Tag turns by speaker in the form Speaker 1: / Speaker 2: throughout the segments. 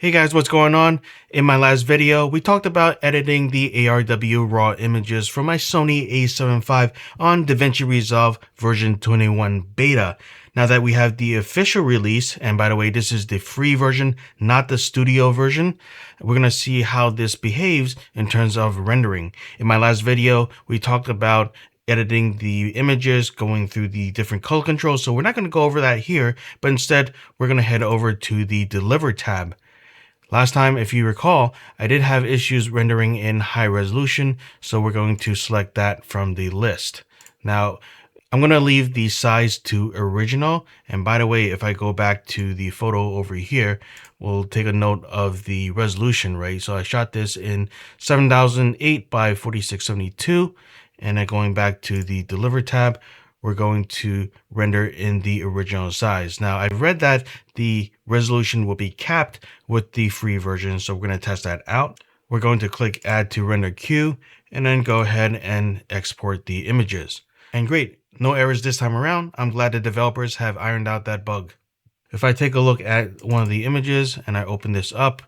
Speaker 1: Hey guys, what's going on? In my last video, we talked about editing the ARW raw images from my Sony a7 IV on DaVinci Resolve version 21 beta. Now that we have the official release, and by the way, this is the free version, not the studio version, we're going to see how this behaves in terms of rendering. In my last video, we talked about editing the images, going through the different color controls. So we're not going to go over that here, but instead we're going to head over to the Deliver tab. Last time, if you recall, I did have issues rendering in high resolution, so we're going to select that from the list. Now, I'm going to leave the size to original. And by the way, if I go back to the photo over here, we'll take a note of the resolution, right? So I shot this in 7008 by 4672. And then going back to the Deliver tab, we're going to render in the original size. Now, I've read that the resolution will be capped with the free version, so we're going to test that out. We're going to click Add to Render Queue, and then go ahead and export the images. And great, no errors this time around. I'm glad the developers have ironed out that bug. If I take a look at one of the images and I open this up,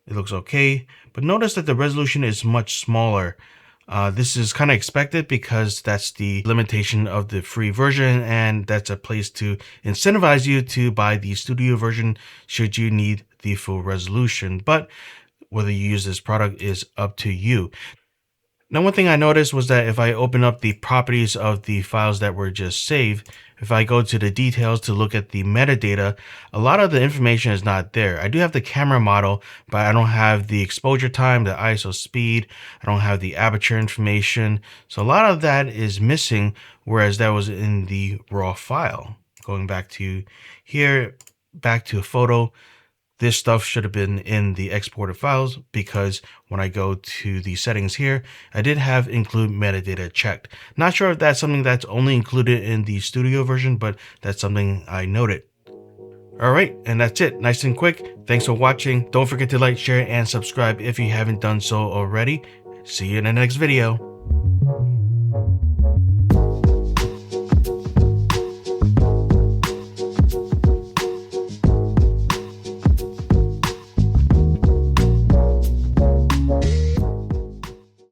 Speaker 1: it looks okay, but notice that the resolution is much smaller. This is kind of expected because that's the limitation of the free version, and that's a place to incentivize you to buy the studio version should you need the full resolution. But whether you use this product is up to you. Now, one thing I noticed was that if I open up the properties of the files that were just saved, if I go to the details to look at the metadata, a lot of the information is not there. I do have the camera model, but I don't have the exposure time, the ISO speed. I don't have the aperture information. So a lot of that is missing, whereas that was in the raw file. Going back to here, back to a photo. This stuff should have been in the exported files because when I go to the settings here, I did have include metadata checked. Not sure if that's something that's only included in the studio version, but that's something I noted. All right, and that's it. Nice and quick. Thanks for watching. Don't forget to like, share, and subscribe if you haven't done so already. See you in the next video.